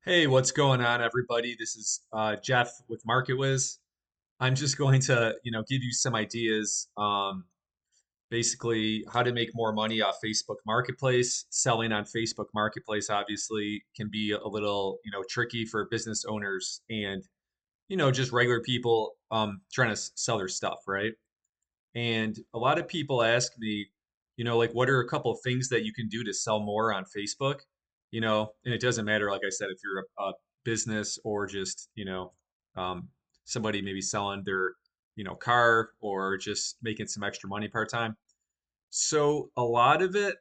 Hey, what's going on, everybody? This is Jeff with MarketWiz. I'm just going to, give you some ideas, basically how to make more money off Facebook Marketplace. Selling on Facebook Marketplace obviously can be a little, tricky for business owners and, just regular people trying to sell their stuff, right? And a lot of people ask me, like, what are a couple of things that you can do to sell more on Facebook? And it doesn't matter, like I said, if you're a business or just, um, somebody maybe selling their, car or just making some extra money part time. So a lot of it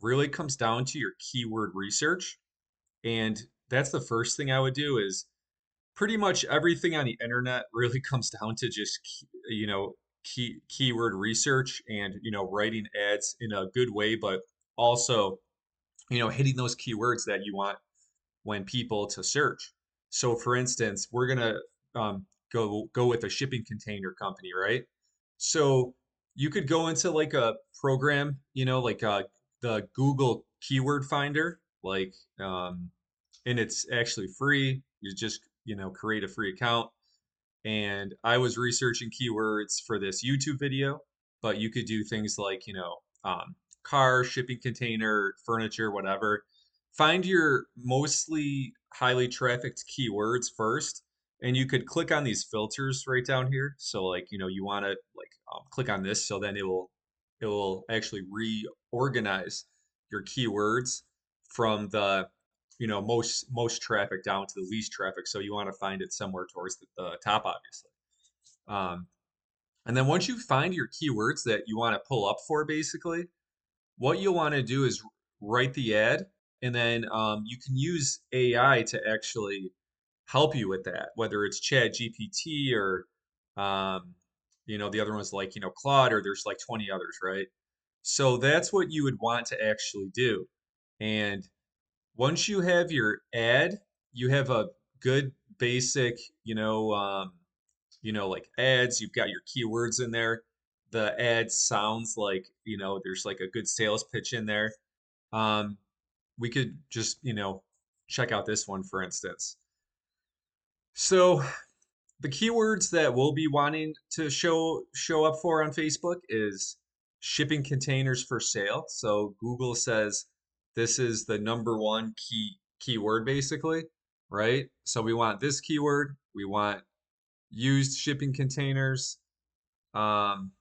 really comes down to your keyword research. And that's the first thing I would do is pretty much everything on the internet really comes down to just keyword research and writing ads in a good way, but also hitting those keywords that you want when people to search. So for instance, we're gonna go with a shipping container company, right? So you could go into like a program, like the Google Keyword Finder, like and it's actually free. You just create a free account. And I was researching keywords for this YouTube video, but you could do things like car, shipping container, furniture, whatever. Find your mostly highly trafficked keywords first, and you could click on these filters right down here. So like you want to like click on this, so then it will actually reorganize your keywords from the most traffic down to the least traffic. So you want to find it somewhere towards the top, obviously. Um, and then once you find your keywords that you want to pull up for, basically, what you'll want to do is write the ad, and then you can use AI to actually help you with that, whether it's Chat GPT or um, the other ones like Claude, or there's like 20 others, right? So that's what you would want to actually do. And once you have your ad, you have a good basic, like ads, you've got your keywords in there. The ad sounds like, there's like a good sales pitch in there. Um, we could just, check out this one, for instance. So the keywords that we'll be wanting to show up for on Facebook is shipping containers for sale. So Google says this is the number one keyword basically, right? So we want this keyword. We want used shipping containers. Um,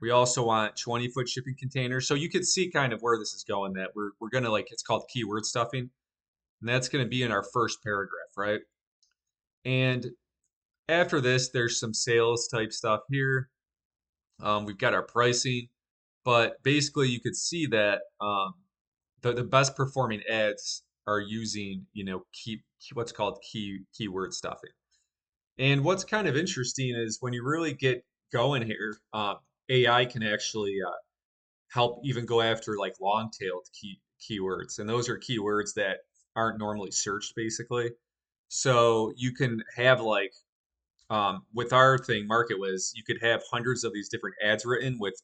we also want 20-foot shipping containers. So you can see kind of where this is going. That we're gonna like it's called keyword stuffing, and that's gonna be in our first paragraph, right? And after this, there's some sales type stuff here. We've got our pricing, but basically you could see that the best performing ads are using, what's called keyword stuffing. And what's kind of interesting is when you really get going here, AI can actually help even go after like long-tailed keywords, and those are keywords that aren't normally searched, basically. So you can have like with our thing, MarketWiz, you could have hundreds of these different ads written with,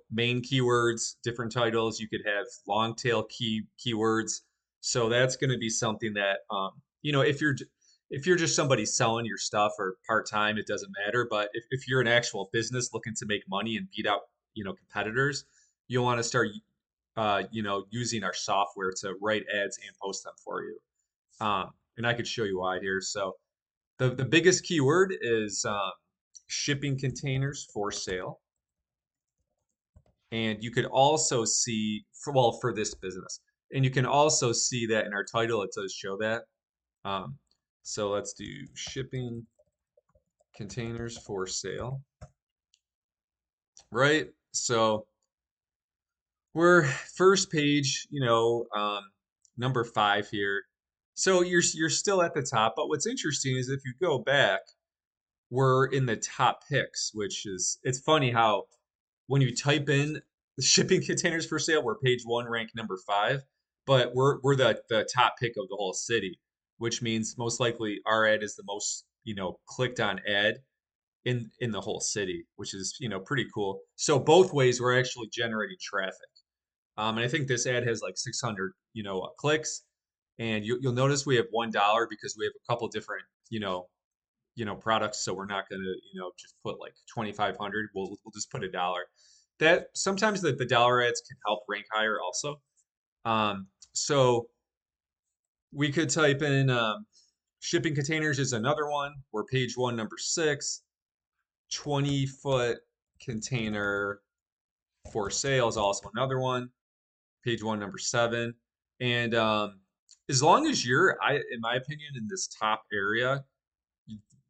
main keywords, different titles. You could have long tail keywords. So that's going to be something that, if you're just somebody selling your stuff or part time, it doesn't matter. But if you're an actual business looking to make money and beat out, competitors, you'll want to start, using our software to write ads and post them for you. And I could show you why here. So the biggest keyword is shipping containers for sale. And you could also see, for this business, and you can also see that in our title, it does show that. Um, so let's do shipping containers for sale, right? So we're first page, number 5 here. So you're still at the top, but what's interesting is if you go back, we're in the top picks, which is it's funny how when you type in the shipping containers for sale, we're page one, ranked number 5, but we're the top pick of the whole city, which means most likely our ad is the most clicked on ad in the whole city, which is pretty cool. So both ways we're actually generating traffic, and I think this ad has like 600 clicks. And you'll notice we have $1 because we have a couple different, products. So we're not going to, just put like 2,500. We'll just put $1. That sometimes the dollar ads can help rank higher also. So we could type in shipping containers is another one. We're page one, number 6. 20-foot container for sale is also another one. Page one, number 7. And as long as in my opinion, in this top area,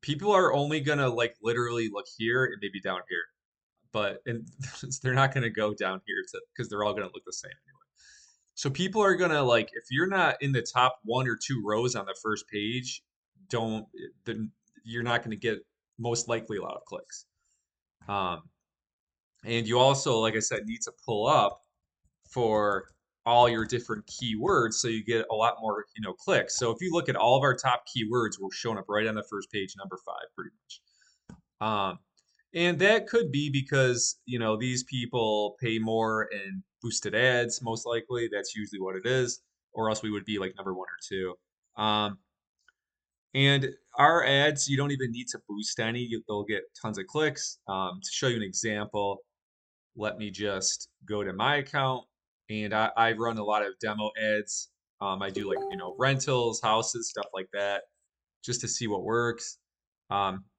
people are only gonna like literally look here and maybe down here, and they're not gonna go down here because they're all gonna look the same anyway. So people are gonna like if you're not in the top 1 or 2 rows on the first page, don't then you're not gonna get most likely a lot of clicks. Um, and you also, like I said, need to pull up for all your different keywords so you get a lot more clicks. So if you look at all of our top keywords, we're showing up right on the first page, number 5, pretty much. And that could be because these people pay more in boosted ads, most likely. That's usually what it is, or else we would be like number 1 or 2. And our ads, you don't even need to boost any. They'll get tons of clicks. To show you an example, let me just go to my account, and I run a lot of demo ads. I do like rentals, houses, stuff like that, just to see what works.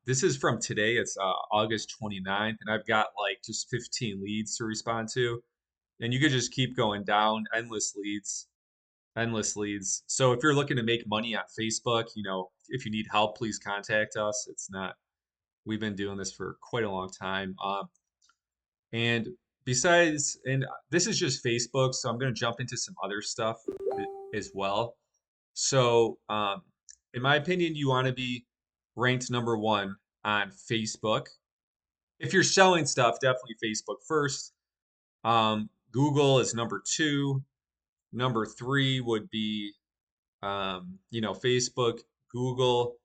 This is from today. It's August 29th, and I've got like just 15 leads to respond to. And you could just keep going down, endless leads, endless leads. So if you're looking to make money on Facebook, if you need help, please contact us. It's not, we've been doing this for quite a long time. And and this is just Facebook, so I'm going to jump into some other stuff as well. So, in my opinion, you want to be ranked number 1 on Facebook. If you're selling stuff, definitely Facebook first. Google is number 2. Number 3 would be, Facebook, Google.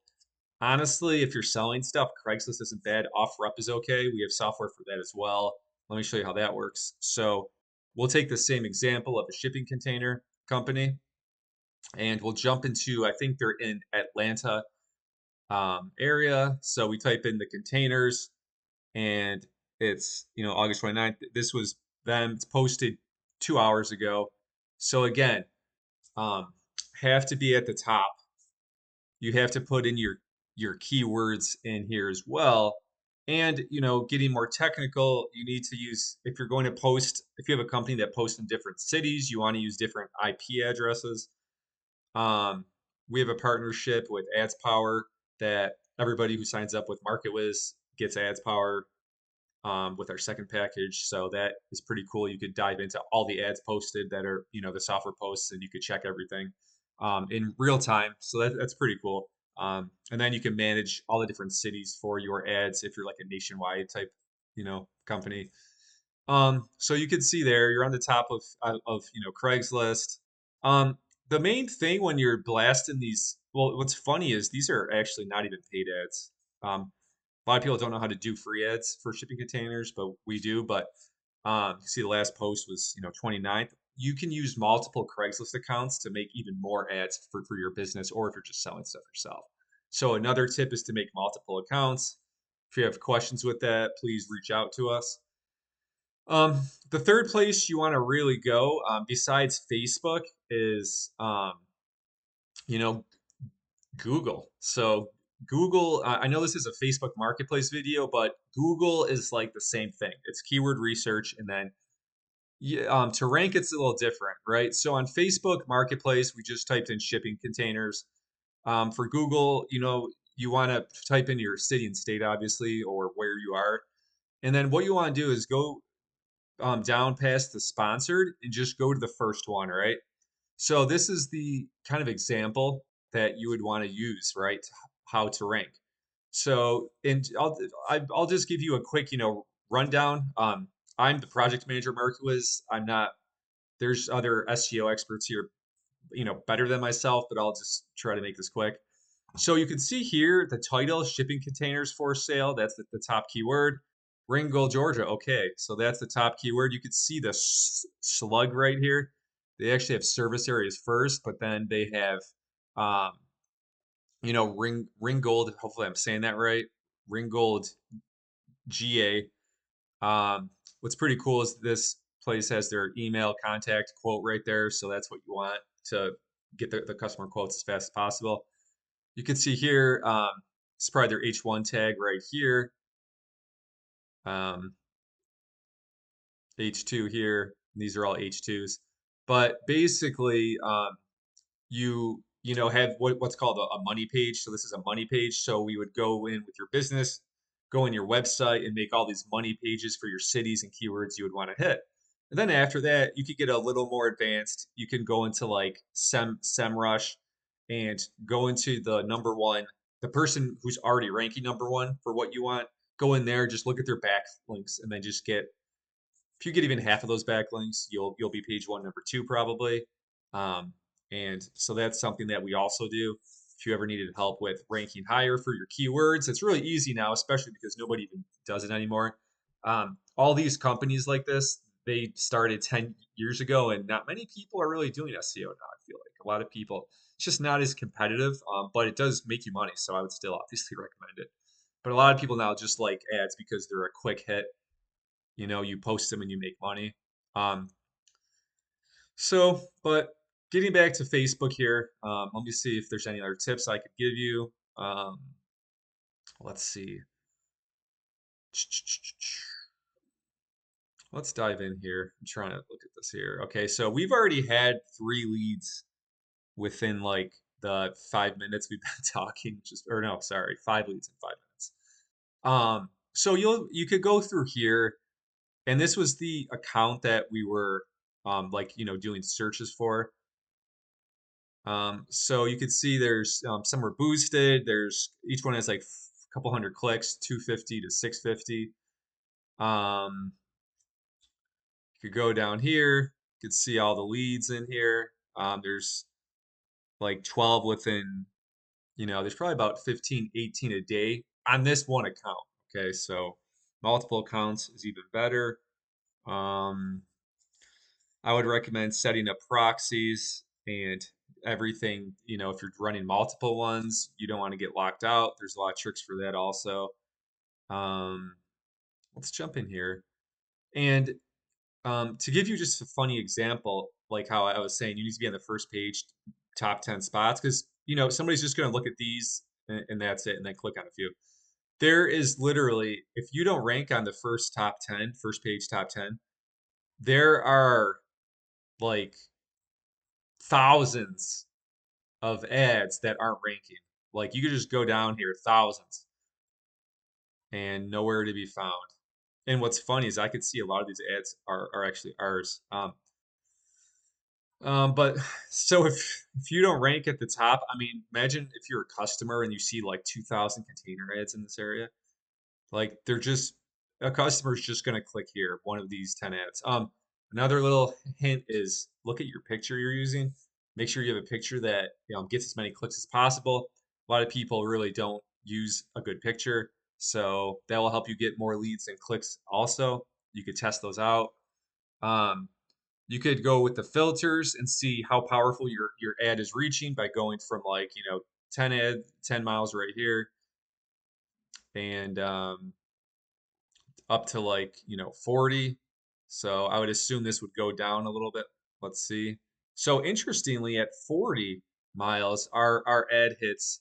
Honestly, if you're selling stuff, Craigslist isn't bad. OfferUp is okay. We have software for that as well. Let me show you how that works. So we'll take the same example of a shipping container company, and we'll jump into, I think they're in Atlanta area. So we type in the containers, and it's, August 29th. This was them. It's posted 2 hours ago. So again, um, have to be at the top. You have to put in your keywords in here as well. And getting more technical, you need to use, if you're going to post, if you have a company that posts in different cities, you want to use different IP addresses. We have a partnership with AdsPower that everybody who signs up with MarketWiz gets AdsPower with our second package. So that is pretty cool. You could dive into all the ads posted that are, the software posts, and you could check everything in real time. So that's pretty cool. And then you can manage all the different cities for your ads if you're like a nationwide type, company. So you can see there, you're on the top of Craigslist. The main thing when you're blasting these, well, what's funny is these are actually not even paid ads. A lot of people don't know how to do free ads for shipping containers, but we do. But you see the last post was 29th. You can use multiple Craigslist accounts to make even more ads for your business, or if you're just selling stuff yourself. So another tip is to make multiple accounts. If you have questions with that, please reach out to us. The third place you want to really go, besides Facebook, is you know Google. So Google, I know this is a Facebook Marketplace video, but Google is like the same thing. It's keyword research, and then to rank, it's a little different, right? So on Facebook Marketplace, we just typed in shipping containers. For Google, you want to type in your city and state, obviously, or where you are. And then what you want to do is go down past the sponsored and just go to the first one, right? So this is the kind of example that you would want to use, right? How to rank. So, and I'll just give you a quick, rundown. I'm the project manager at MarketWiz. I'm not. There's other SEO experts here, better than myself, but I'll just try to make this quick. So you can see here the title, shipping containers for sale. That's the top keyword. Ringgold, Georgia. Okay, so that's the top keyword. You can see the slug right here. They actually have service areas first, but then they have, um, Ringgold. Hopefully, I'm saying that right. Ringgold GA. What's pretty cool is this place has their email contact quote right there, so that's what you want to get the customer quotes as fast as possible. You can see here, it's probably their H1 tag right here. Um, H2 here. These are all H2s. But basically, have what's called a money page. So this is a money page. So we would go in with your business, go in your website, and make all these money pages for your cities and keywords you would want to hit. And then after that, you could get a little more advanced. You can go into like SEMrush and go into the number one, the person who's already ranking number one for what you want. Go in there, just look at their backlinks, and then just get, if you get even half of those backlinks, you'll be page one, number two probably. Um, and so that's something that we also do. If you ever needed help with ranking higher for your keywords, it's really easy now, especially because nobody even does it anymore. All these companies like this, they started 10 years ago, and not many people are really doing SEO now. I feel like a lot of people, it's just not as competitive, but it does make you money. So I would still obviously recommend it. But a lot of people now just like ads because they're a quick hit. You post them and you make money. Um, but getting back to Facebook here, let me see if there's any other tips I could give you. Let's see. Let's dive in here. I'm trying to look at this here. Okay, so we've already had 3 leads within like the 5 minutes we've been talking, just or no, sorry, 5 leads in 5 minutes. So you could go through here, and this was the account that we were doing searches for. So you could see there's some were boosted. There's each one has like a couple hundred clicks, 250 to 650. Um, you could go down here. You could see all the leads in here. There's like 12 within, there's probably about 15, 18 a day on this one account. Okay, so multiple accounts is even better. Um, I would recommend setting up proxies and everything. If you're running multiple ones, you don't want to get locked out. There's a lot of tricks for that also. Um, let's jump in here. And to give you just a funny example, like how I was saying, you need to be on the first page, top 10 spots, because, somebody's just going to look at these and that's it, and then click on a few. There is literally, if you don't rank on the first top 10, first page top 10, there are like thousands of ads that aren't ranking. Like you could just go down here, thousands, and nowhere to be found. And what's funny is I could see a lot of these ads are actually ours. But so if you don't rank at the top, I mean, imagine if you're a customer and you see like 2,000 container ads in this area. Like they're just a customer's just gonna click here, one of these 10 ads. Another little hint is look at your picture you're using. Make sure you have a picture that gets as many clicks as possible. A lot of people really don't use a good picture, so that will help you get more leads and clicks. Also, you could test those out. Um, you could go with the filters and see how powerful your ad is reaching by going from like 10 miles right here and up to like 40. So I would assume this would go down a little bit. Let's see. So interestingly, at 40 miles, our ad hits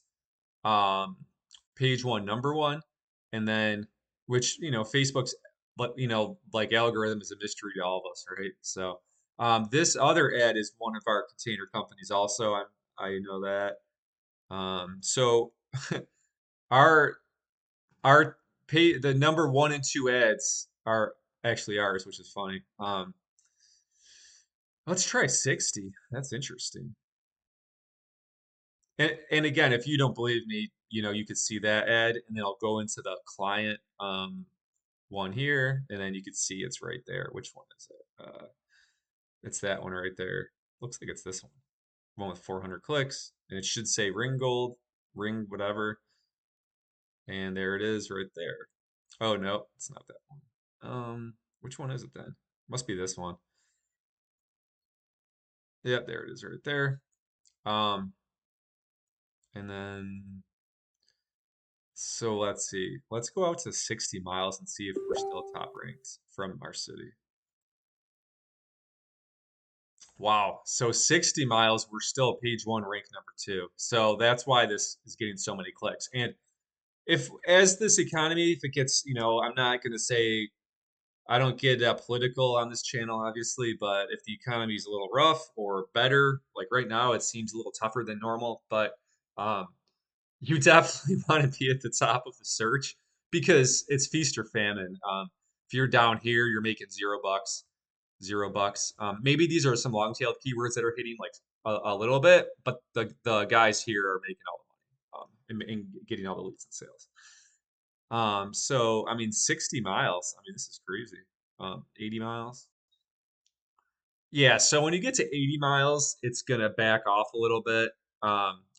um page one, number one, and then which Facebook's, but like algorithm is a mystery to all of us, right? So this other ad is one of our container companies also. I know that. So our our pay the number one and two ads are actually ours, which is funny. Let's try 60. That's interesting. And again, if you don't believe me, you could see that ad, and then I'll go into the client one here, and then you could see it's right there. Which one is it? It's that one right there. Looks like it's this one with 400 clicks, and it should say Ringgold, Ring whatever, and there it is right there. Oh no, it's not that one. Which one is it then? Must be this one. Yep, there it is right there. Um, and then so let's see. Let's go out to 60 miles and see if we're still top ranked from our city. Wow. So 60 miles, we're still page one, rank number two. So that's why this is getting so many clicks. And if, as this economy, if it gets, I'm not going to say I don't get political on this channel, obviously, but if the economy is a little rough or better, like right now, it seems a little tougher than normal, but um, you definitely want to be at the top of the search because it's feast or famine. If you're down here, you're making $0, $0. Maybe these are some long-tailed keywords that are hitting like a little bit, but the guys here are making all the money and getting all the leads and sales. So I mean, 60 miles. I mean, this is crazy. 80 miles. Yeah, so when you get to 80 miles, it's gonna back off a little bit.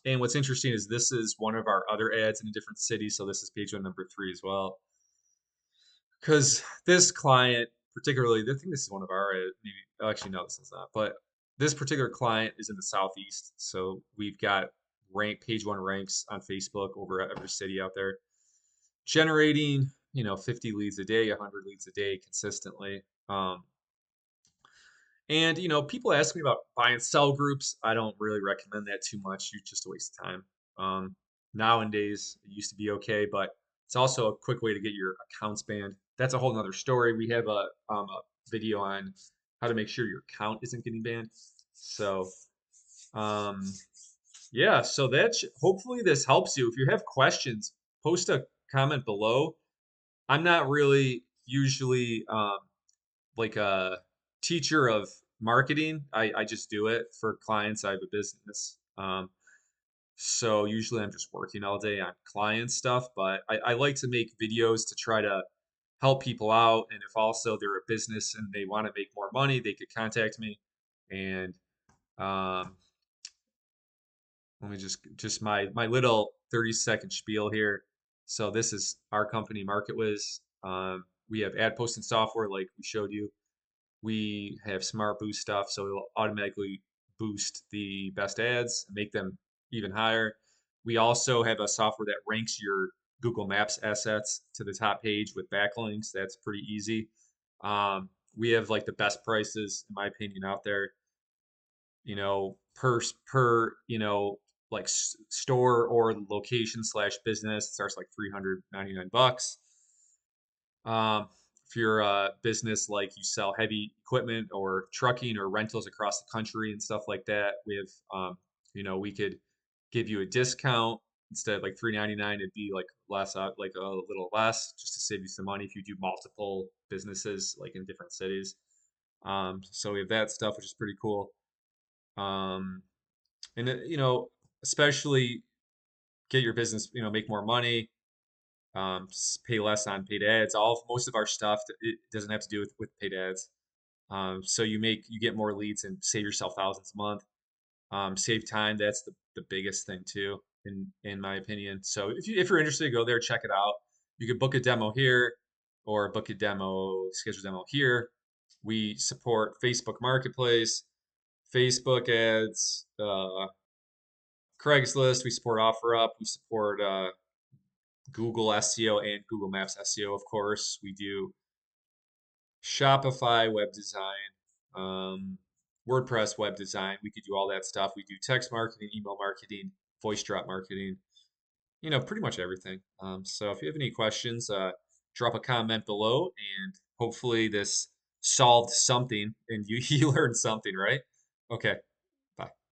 And what's interesting is this is one of our other ads in a different city, so this is page one, number three as well. Because this client, particularly, I think this is one of our maybe actually no, this is not, but this particular client is in the southeast, so we've got page one ranks on Facebook over every city out there, generating 50 leads a day, 100 leads a day consistently. And people ask me about buy and sell groups. I don't really recommend that too much. You're just a waste of time. Um, Nowadays, it used to be okay, but it's also a quick way to get your accounts banned. That's a whole nother story. We have a video on how to make sure your account isn't getting banned. So, um, yeah. So hopefully this helps you. If you have questions, post a comment below. I'm not really usually like a teacher of marketing. I just do it for clients. I have a business. So usually I'm just working all day on client stuff, but I like to make videos to try to help people out. And if also they're a business and they want to make more money, they could contact me. And um, let me just my little 30-second spiel here. So this is our company, MarketWiz. We have ad posting software like we showed you. We have smart boost stuff, so it'll automatically boost the best ads, make them even higher. We also have a software that ranks your Google Maps assets to the top page with backlinks. That's pretty easy. We have like the best prices, in my opinion, out there. Per like store or location slash business, it starts like $399. If you're a business like you sell heavy equipment or trucking or rentals across the country and stuff like that, we have, we could give you a discount instead of like $399. It'd be like less, like a little less, just to save you some money if you do multiple businesses like in different cities. So we have that stuff, which is pretty cool. Um, and especially get your business, make more money, pay less on paid ads. Most of our stuff it doesn't have to do with paid ads. So you get more leads and save yourself thousands a month. Save time. That's the biggest thing too, in my opinion. So if you're interested, go there, check it out. You can book a demo here, or book a schedule a demo here. We support Facebook Marketplace, Facebook ads, Craigslist. We support OfferUp. We support Google SEO and Google Maps SEO, of course. We do Shopify web design, um, WordPress web design. We could do all that stuff. We do text marketing, email marketing, voice drop marketing, pretty much everything. So if you have any questions, drop a comment below and hopefully this solved something and you, you learned something, right? Okay.